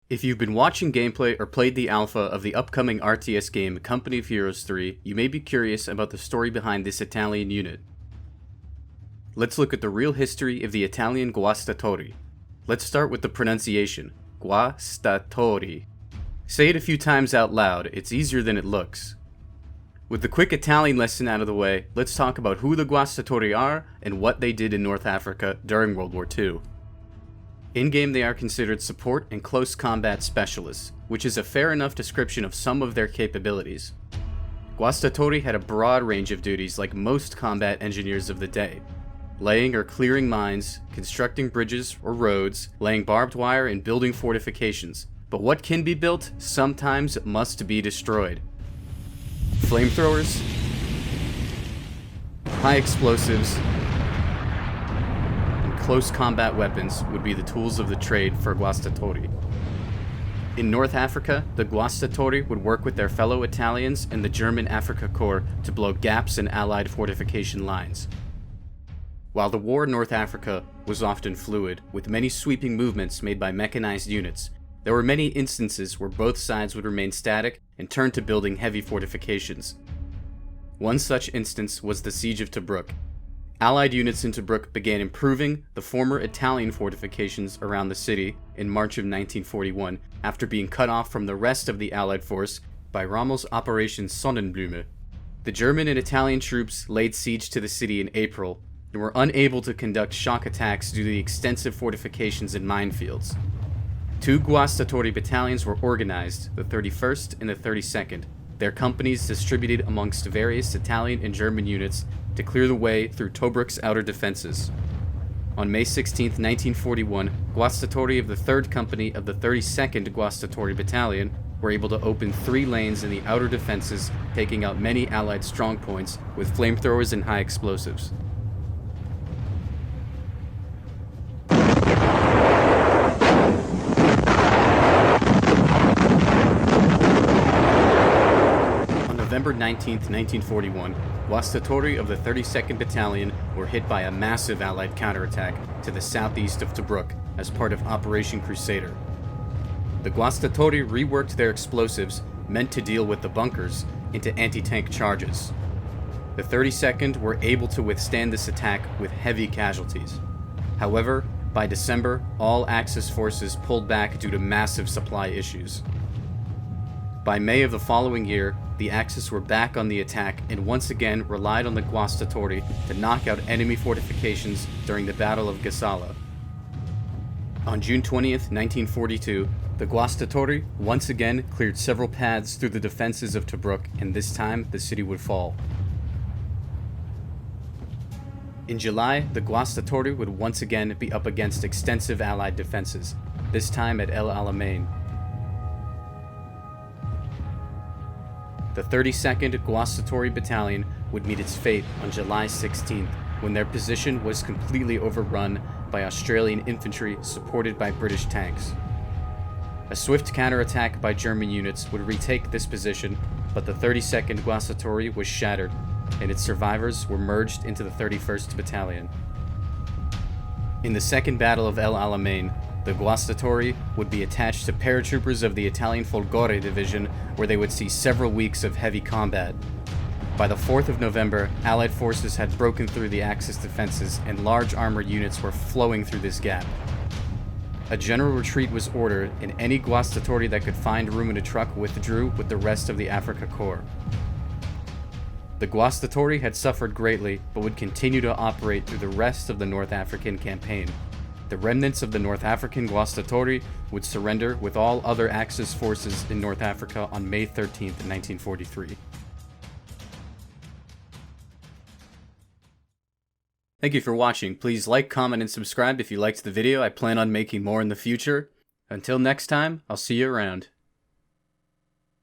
If you've been watching gameplay or played the alpha of the upcoming RTS game Company of Heroes 3, you may be curious about the story behind this Italian unit. Let's look at the real history of the Italian Guastatori. Let's start with the pronunciation, Guastatori. Say it a few times out loud, it's easier than it looks. With the quick Italian lesson out of the way, let's talk about who the Guastatori are and what they did in North Africa during World War II. In-game they are considered support and close combat specialists, which is a fair enough description of some of their capabilities. Guastatori had a broad range of duties like most combat engineers of the day, laying or clearing mines, constructing bridges or roads, laying barbed wire and building fortifications. But what can be built sometimes must be destroyed. Flamethrowers, high explosives, close combat weapons would be the tools of the trade for Guastatori. In North Africa, the Guastatori would work with their fellow Italians and the German Afrika Korps to blow gaps in Allied fortification lines. While the war in North Africa was often fluid, with many sweeping movements made by mechanized units, there were many instances where both sides would remain static and turn to building heavy fortifications. One such instance was the Siege of Tobruk. Allied units in Tobruk began improving the former Italian fortifications around the city in March of 1941 after being cut off from the rest of the Allied force by Rommel's Operation Sonnenblume. The German and Italian troops laid siege to the city in April and were unable to conduct shock attacks due to the extensive fortifications and minefields. Two Guastatori battalions were organized, the 31st and the 32nd, their companies distributed amongst various Italian and German units to clear the way through Tobruk's outer defenses. On May 16, 1941, Guastatori of the 3rd Company of the 32nd Guastatori Battalion were able to open 3 lanes in the outer defenses, taking out many Allied strongpoints with flamethrowers and high explosives. November 19, 1941, Guastatori of the 32nd Battalion were hit by a massive Allied counterattack to the southeast of Tobruk as part of Operation Crusader. The Guastatori reworked their explosives, meant to deal with the bunkers, into anti-tank charges. The 32nd were able to withstand this attack with heavy casualties. However, by December, all Axis forces pulled back due to massive supply issues. By May of the following year, the Axis were back on the attack and once again relied on the Guastatori to knock out enemy fortifications during the Battle of Gazala. On June 20th, 1942, the Guastatori once again cleared several paths through the defenses of Tobruk, and this time the city would fall. In July, the Guastatori would once again be up against extensive Allied defenses, this time at El Alamein. The 32nd Guastatori Battalion would meet its fate on July 16th, when their position was completely overrun by Australian infantry supported by British tanks. A swift counterattack by German units would retake this position, but the 32nd Guastatori was shattered, and its survivors were merged into the 31st Battalion. In the Second Battle of El Alamein, the Guastatori would be attached to paratroopers of the Italian Folgore Division, where they would see several weeks of heavy combat. By the 4th of November, Allied forces had broken through the Axis defenses and large armored units were flowing through this gap. A general retreat was ordered, and any Guastatori that could find room in a truck withdrew with the rest of the Afrika Korps. The Guastatori had suffered greatly, but would continue to operate through the rest of the North African campaign. The remnants of the North African Guastatori would surrender with all other Axis forces in North Africa on May 13, 1943. Thank you for watching. Please like, comment, and subscribe if you liked the video. I plan on making more in the future. Until next time, I'll see you around.